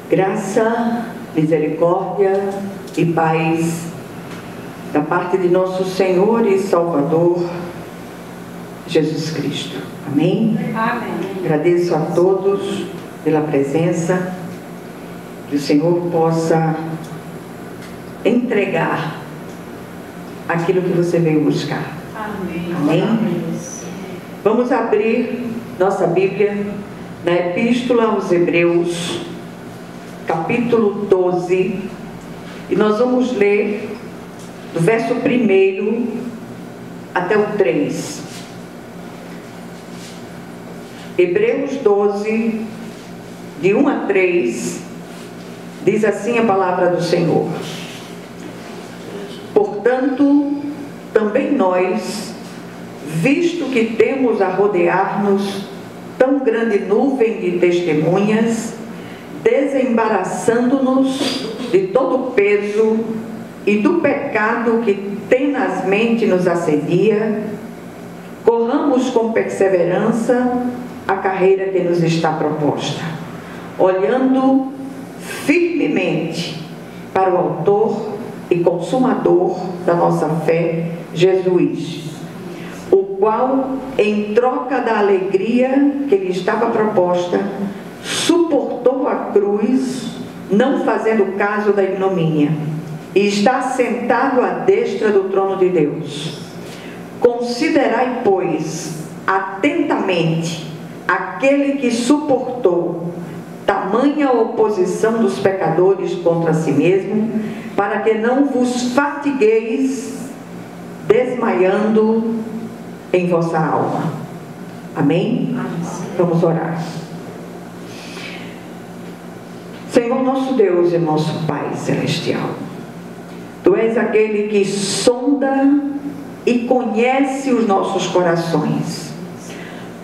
Graça, misericórdia e paz da parte de nosso Senhor e Salvador Jesus Cristo. Amém? Amém. Agradeço a todos pela presença, que o Senhor possa entregar aquilo que você veio buscar. Amém. Amém? Vamos abrir nossa Bíblia na Epístola aos Hebreus, capítulo 12, e nós vamos ler do verso 1 até o 3. Hebreus 12, de 1 a 3, diz assim a palavra do Senhor: Portanto, também nós, visto que temos a rodear-nos tão grande nuvem de testemunhas, desembaraçando-nos de todo o peso e do pecado que tenazmente nos assedia, corramos com perseverança a carreira que nos está proposta, olhando firmemente para o autor e consumador da nossa fé, Jesus, o qual, em troca da alegria que lhe estava proposta, suportou a cruz, não fazendo caso da ignomínia, e está sentado à destra do trono de Deus. Considerai, pois, atentamente aquele que suportou tamanha oposição dos pecadores contra si mesmo, para que não vos fatigueis desmaiando em vossa alma. Amém? Vamos orar. Senhor nosso Deus e nosso Pai Celestial, Tu és aquele que sonda e conhece os nossos corações.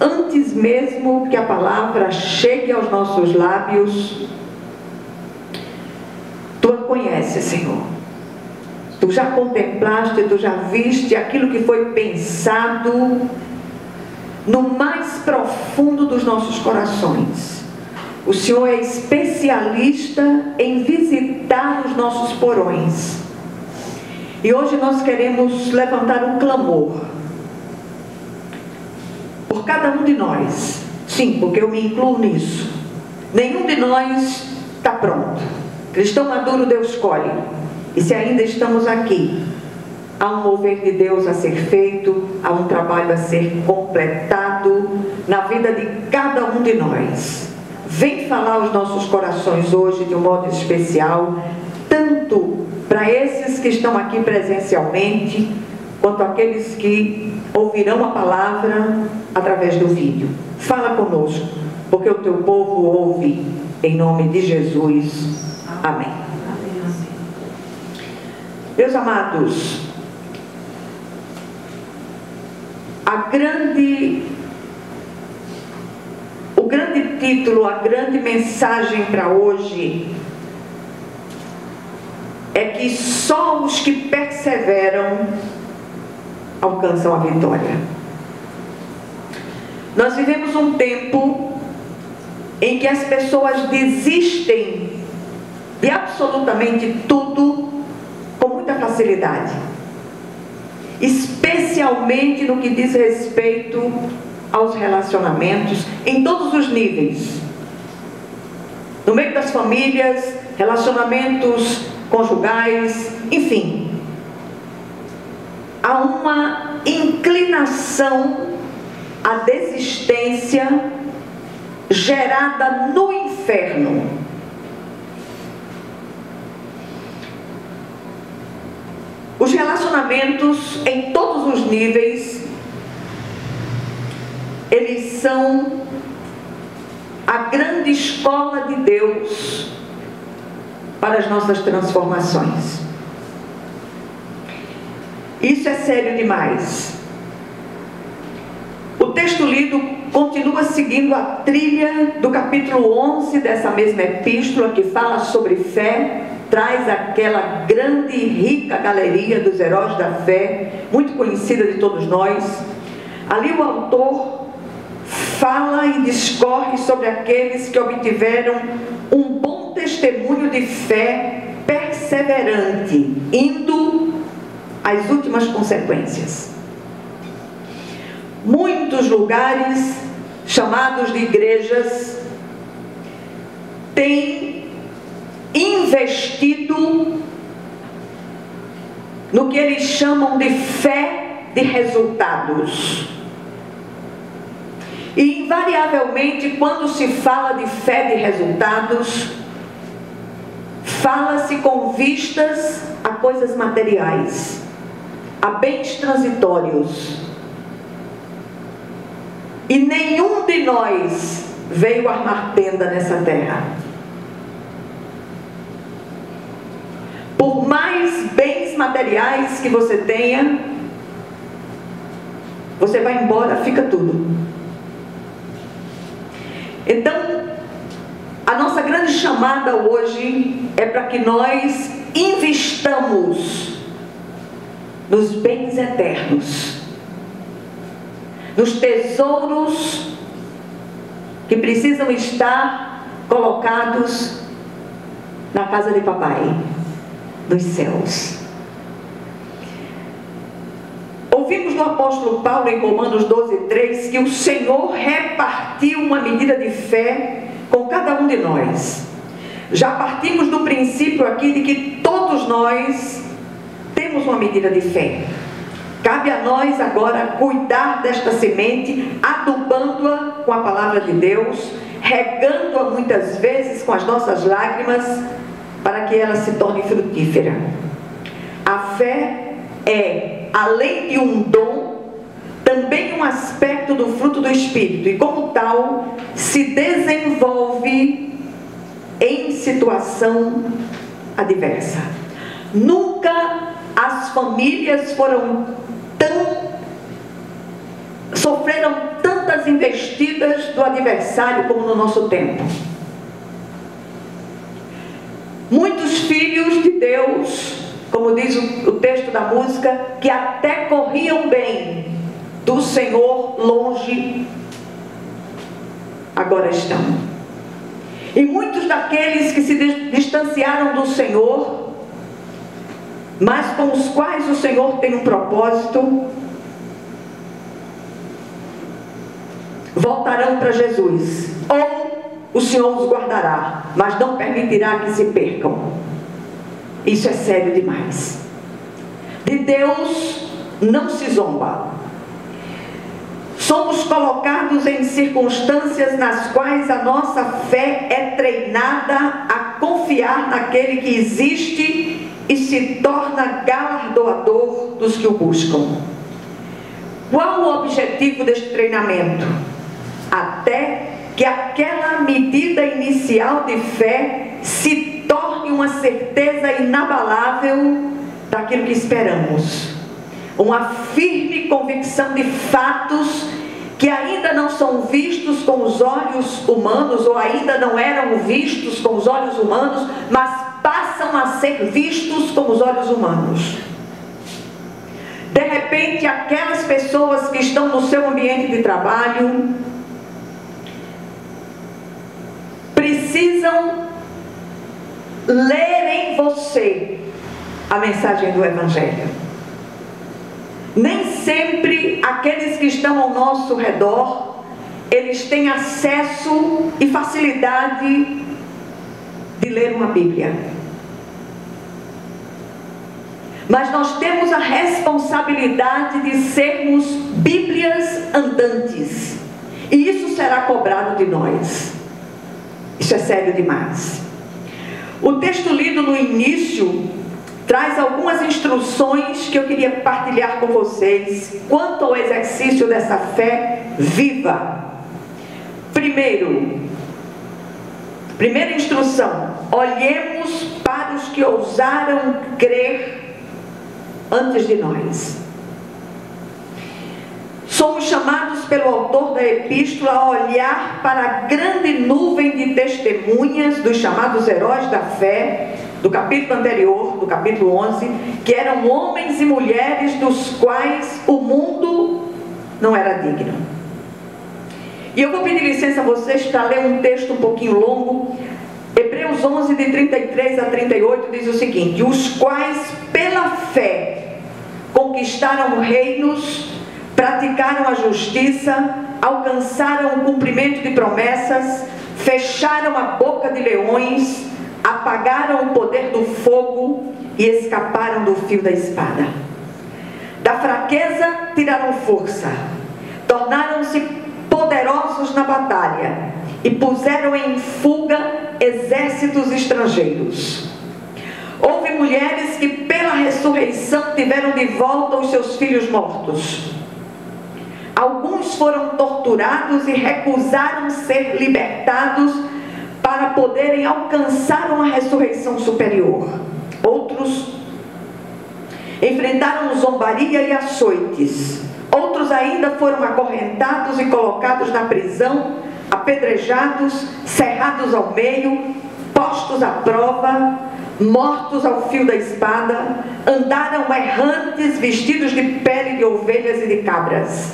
Antes mesmo que a palavra chegue aos nossos lábios, Tu a conheces, Senhor. Tu já contemplaste, Tu já viste aquilo que foi pensado no mais profundo dos nossos corações. O Senhor é especialista em visitar os nossos porões. E hoje nós queremos levantar um clamor por cada um de nós. Sim, porque eu me incluo nisso. Nenhum de nós está pronto. Cristão maduro Deus escolhe. E se ainda estamos aqui, há um mover de Deus a ser feito, há um trabalho a ser completado na vida de cada um de nós. Vem falar aos nossos corações hoje de um modo especial, tanto para esses que estão aqui presencialmente, quanto aqueles que ouvirão a palavra através do vídeo. Fala conosco, porque o Teu povo ouve, em nome de Jesus. Amém. Meus amados, o grande título, a grande mensagem para hoje é que só os que perseveram alcançam a vitória. Nós vivemos um tempo em que as pessoas desistem de absolutamente tudo com muita facilidade, especialmente no que diz respeito aos relacionamentos em todos os níveis, no meio das famílias, relacionamentos conjugais, enfim. Há uma inclinação à desistência gerada no inferno. Os relacionamentos em todos os níveis, eles são a grande escola de Deus para as nossas transformações. Isso é sério demais. O texto lido continua seguindo a trilha do capítulo 11 dessa mesma epístola, que fala sobre fé, traz aquela grande e rica galeria dos heróis da fé, muito conhecida de todos nós. Ali o autor fala e discorre sobre aqueles que obtiveram um bom testemunho testemunho de fé perseverante, indo às últimas consequências. Muitos lugares, chamados de igrejas, têm investido no que eles chamam de fé de resultados. E invariavelmente, quando se fala de fé de resultados, fala-se com vistas a coisas materiais, a bens transitórios. E nenhum de nós veio armar tenda nessa terra. Por mais bens materiais que você tenha, você vai embora, fica tudo. Então, a nossa grande chamada hoje é para que nós investamos nos bens eternos, nos tesouros que precisam estar colocados na casa de papai, nos céus. Ouvimos do apóstolo Paulo em Romanos 12:3 que o Senhor repartiu uma medida de fé com cada um de nós. Já partimos do princípio aqui de que todos nós temos uma medida de fé. Cabe a nós agora cuidar desta semente, adubando-a com a palavra de Deus, regando-a muitas vezes com as nossas lágrimas, para que ela se torne frutífera. A fé é, além de um dom, também um aspecto do fruto do Espírito, e como tal, se desenvolve em situação adversa. Nunca as famílias sofreram tantas investidas do adversário como no nosso tempo. Muitos filhos de Deus, como diz o texto da música, que até corriam bem do Senhor longe, agora estão. E muitos daqueles que se distanciaram do Senhor, mas com os quais o Senhor tem um propósito, voltarão para Jesus, ou o Senhor os guardará, mas não permitirá que se percam. Isso é sério demais. De Deus não se zomba. Somos colocados em circunstâncias nas quais a nossa fé é treinada a confiar naquele que existe e se torna galardoador dos que o buscam. Qual o objetivo deste treinamento? Até que aquela medida inicial de fé se torne uma certeza inabalável daquilo que esperamos. Uma firme convicção de fatos que ainda não são vistos com os olhos humanos, ou ainda não eram vistos com os olhos humanos, mas passam a ser vistos com os olhos humanos. De repente, aquelas pessoas que estão no seu ambiente de trabalho precisam ler em você a mensagem do Evangelho. Nem sempre aqueles que estão ao nosso redor, eles têm acesso e facilidade de ler uma Bíblia. Mas nós temos a responsabilidade de sermos Bíblias andantes. E isso será cobrado de nós. Isso é sério demais. O texto lido no início traz algumas instruções que eu queria partilhar com vocês quanto ao exercício dessa fé viva. Primeira instrução: olhemos para os que ousaram crer antes de nós. Somos chamados pelo autor da epístola a olhar para a grande nuvem de testemunhas dos chamados heróis da fé, do capítulo anterior, do capítulo 11, que eram homens e mulheres dos quais o mundo não era digno. E eu vou pedir licença a vocês para ler um texto um pouquinho longo. Hebreus 11, de 33 a 38, diz o seguinte: os quais pela fé conquistaram reinos, praticaram a justiça, alcançaram o cumprimento de promessas, fecharam a boca de leões, apagaram o poder do fogo e escaparam do fio da espada. Da fraqueza tiraram força, tornaram-se poderosos na batalha e puseram em fuga exércitos estrangeiros. Houve mulheres que pela ressurreição tiveram de volta os seus filhos mortos. Alguns foram torturados e recusaram ser libertados para poderem alcançar uma ressurreição superior. Outros enfrentaram zombaria e açoites. Outros ainda foram acorrentados e colocados na prisão, apedrejados, cerrados ao meio, postos à prova, mortos ao fio da espada, andaram errantes, vestidos de pele de ovelhas e de cabras,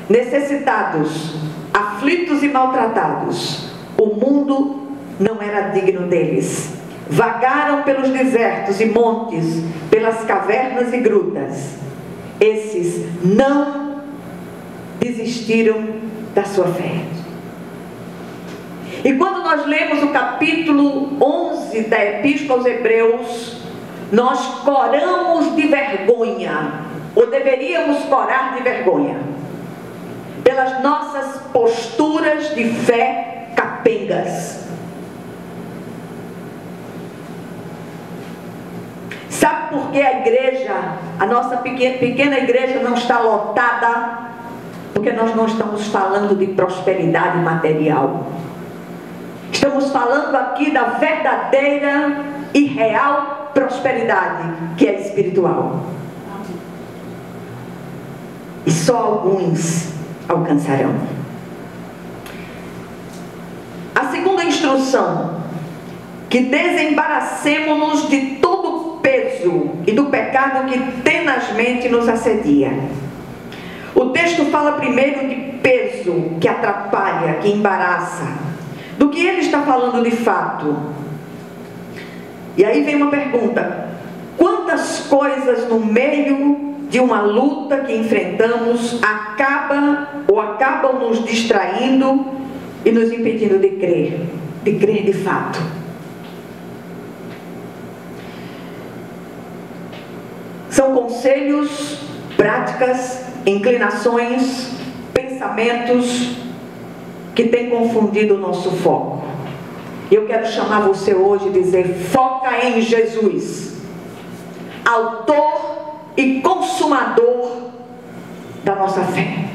necessitados, aflitos e maltratados. O mundo não era digno deles. Vagaram pelos desertos e montes, pelas cavernas e grutas. Esses não desistiram da sua fé. E quando nós lemos o capítulo 11 da Epístola aos Hebreus, nós coramos de vergonha, ou deveríamos corar de vergonha, pelas nossas posturas de fé capengas. Sabe por que a igreja, a nossa pequena igreja não está lotada? Porque nós não estamos falando de prosperidade material. Estamos falando aqui da verdadeira e real prosperidade, que é espiritual. E só alguns alcançarão. A segunda instrução: que desembaracemo-nos de todo o peso e do pecado que tenazmente nos assedia. O texto fala primeiro de peso, que atrapalha, que embaraça. Do que ele está falando de fato? E aí vem uma pergunta: quantas coisas no meio de uma luta que enfrentamos acabam nos distraindo e nos impedindo de crer de fato? São conselhos, práticas, inclinações, pensamentos que têm confundido o nosso foco. Eu quero chamar você hoje e dizer: foca em Jesus, autor e consumador da nossa fé.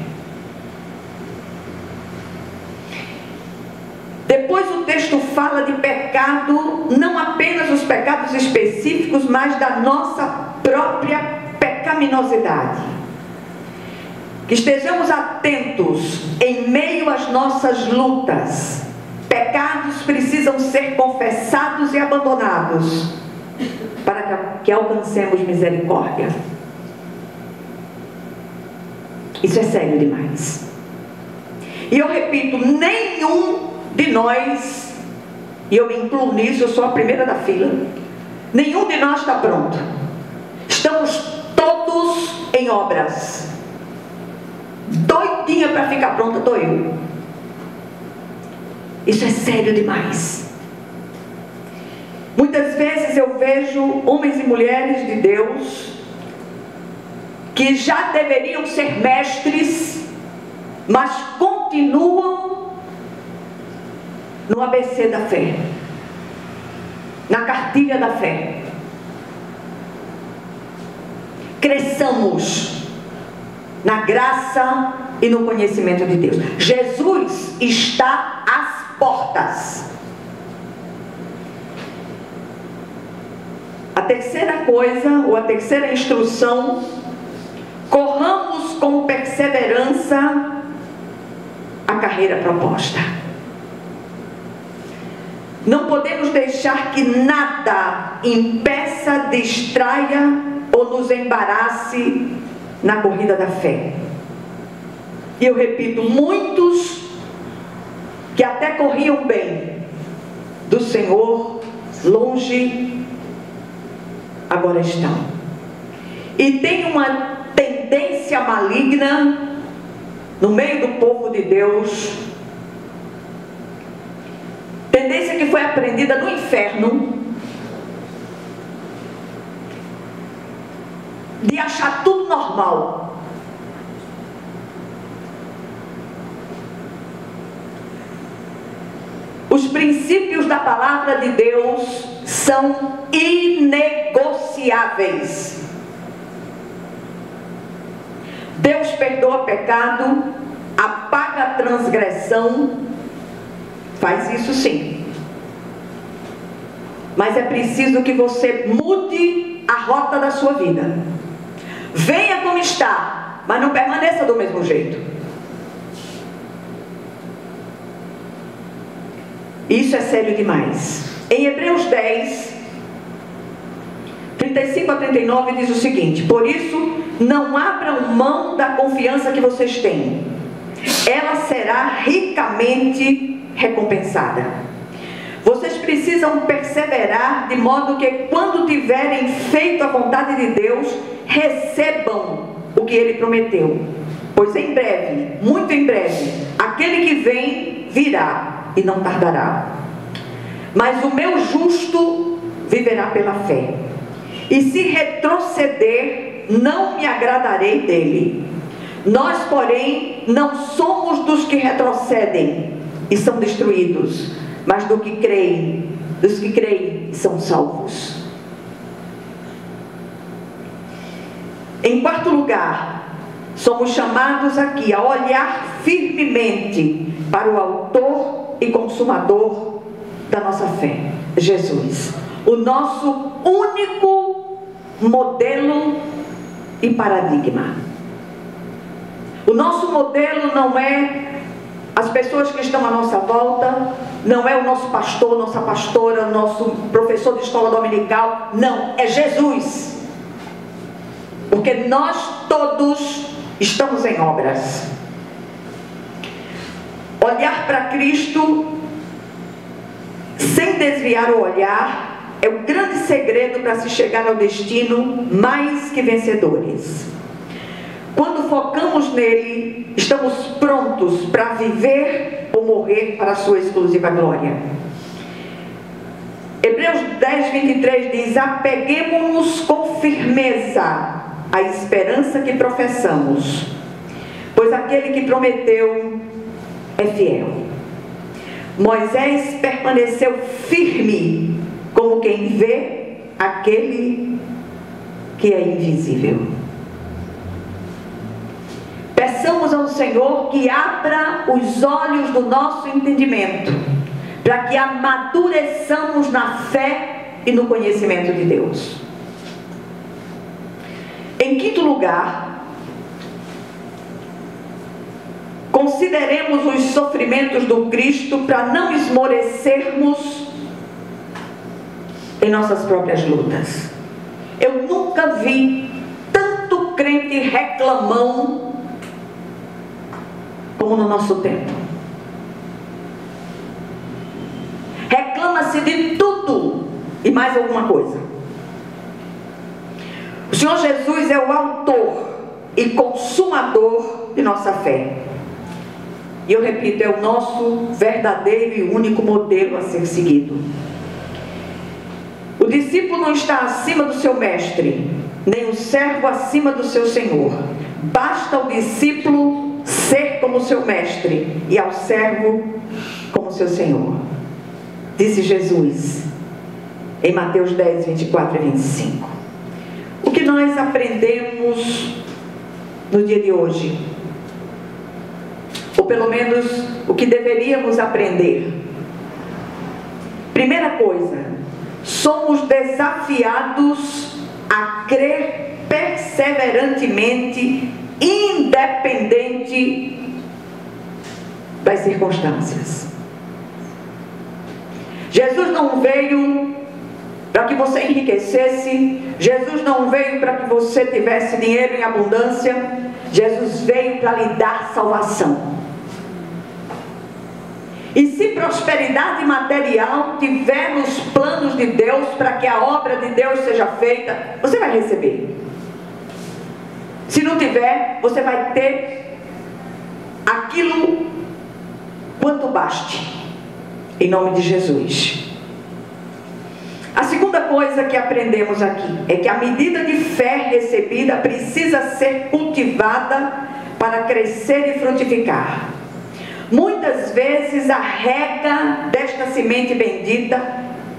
Depois o texto fala de pecado, não apenas os pecados específicos, mas da nossa própria pecaminosidade. Que estejamos atentos em meio às nossas lutas. Pecados precisam ser confessados e abandonados para que alcancemos misericórdia. Isso é sério demais. E eu repito, nenhum de nós, e eu me incluo nisso, eu sou a primeira da fila, nenhum de nós está pronto. Estamos todos em obras. Doidinha para ficar pronta estou eu. Isso é sério demais. Muitas vezes eu vejo homens e mulheres de Deus que já deveriam ser mestres, mas continuam no ABC da fé, na cartilha da fé. Cresçamos na graça e no conhecimento de Deus. Jesus está às portas. A terceira coisa, ou a terceira instrução: corramos com perseverança a carreira proposta. Não podemos deixar que nada impeça, distraia ou nos embarace na corrida da fé. E eu repito, muitos que até corriam bem, do Senhor longe agora estão. E tem uma tendência maligna no meio do povo de Deus, tendência que foi aprendida no inferno, de achar tudo normal. Os princípios da palavra de Deus são inegociáveis. Deus perdoa pecado, apaga a transgressão, faz isso sim. Mas é preciso que você mude a rota da sua vida. Venha como está, mas não permaneça do mesmo jeito. Isso é sério demais. Em Hebreus 10, 35 a 39 diz o seguinte: por isso, não abram mão da confiança que vocês têm. Ela será ricamente recompensada. Vocês precisam perseverar de modo que quando tiverem feito a vontade de Deus, recebam o que Ele prometeu. Pois em breve, muito em breve, aquele que vem virá e não tardará. Mas o meu justo viverá pela fé. E se retroceder, não me agradarei dele. Nós, porém, não somos dos que retrocedem e são destruídos, mas dos que creem e são salvos. Em quarto lugar, somos chamados aqui a olhar firmemente para o autor e consumador da nossa fé, Jesus, o nosso único modelo e paradigma. O nosso modelo não é as pessoas que estão à nossa volta, não é o nosso pastor, nossa pastora, nosso professor de escola dominical, não, é Jesus. Porque nós todos estamos em obras. Olhar para Cristo sem desviar o olhar é o grande segredo para se chegar ao destino mais que vencedores. Quando focamos nele, estamos prontos para viver ou morrer para a sua exclusiva glória. Hebreus 10, 23 diz: apeguemo-nos com firmeza à esperança que professamos, pois aquele que prometeu é fiel. Moisés permaneceu firme, como quem vê aquele que é invisível. Peçamos ao Senhor que abra os olhos do nosso entendimento, para que amadureçamos na fé e no conhecimento de Deus. Em quinto lugar, consideremos os sofrimentos do Cristo para não esmorecermos em nossas próprias lutas. Eu nunca vi tanto crente reclamão como no nosso tempo. Reclama-se de tudo e mais alguma coisa. O Senhor Jesus é o autor e consumador de nossa fé. E eu repito, é o nosso verdadeiro e único modelo a ser seguido. O discípulo não está acima do seu mestre, nem o servo acima do seu senhor. Basta o discípulo ser como seu mestre e ao servo como seu senhor. Disse Jesus em Mateus 10, 24 e 25. O que nós aprendemos no dia de hoje? Ou pelo menos o que deveríamos aprender? Primeira coisa, somos desafiados a crer perseverantemente, independente das circunstâncias. Jesus não veio para que você enriquecesse, Jesus não veio para que você tivesse dinheiro em abundância, Jesus veio para lhe dar salvação. E se prosperidade material tiver nos planos de Deus para que a obra de Deus seja feita, você vai receber. Se não tiver, você vai ter aquilo quanto baste, em nome de Jesus. A segunda coisa que aprendemos aqui é que a medida de fé recebida precisa ser cultivada para crescer e frutificar. Muitas vezes a rega desta semente bendita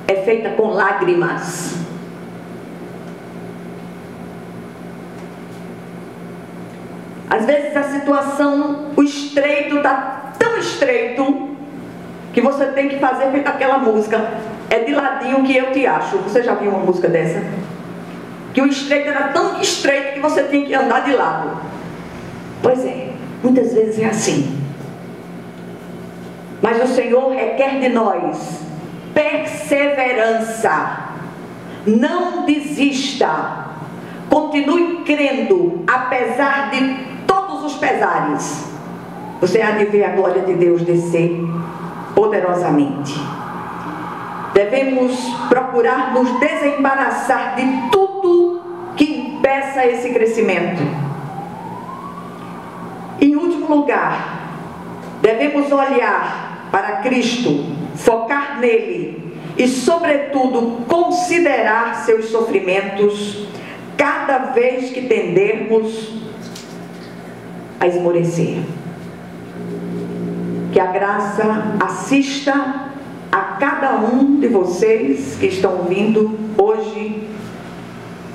é feita com lágrimas. Às vezes a situação, o estreito está tão estreito que você tem que fazer feito aquela música, é de ladinho que eu te acho. Você já viu uma música dessa? Que o estreito era tão estreito que você tem que andar de lado. Pois é, muitas vezes é assim. Mas o Senhor requer de nós perseverança. Não desista. Continue crendo, apesar de todos os pesares. Você há de ver a glória de Deus descer poderosamente. Devemos procurar nos desembaraçar de tudo que impeça esse crescimento. Em último lugar, devemos olhar para Cristo, focar nele e, sobretudo, considerar seus sofrimentos cada vez que tendermos a esmorecer. Que a graça assista a cada um de vocês que estão ouvindo hoje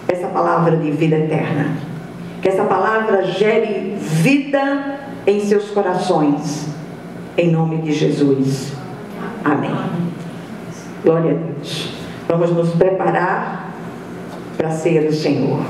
essa palavra de vida eterna. Que essa palavra gere vida em seus corações. Em nome de Jesus. Amém. Glória a Deus. Vamos nos preparar para a ceia do Senhor.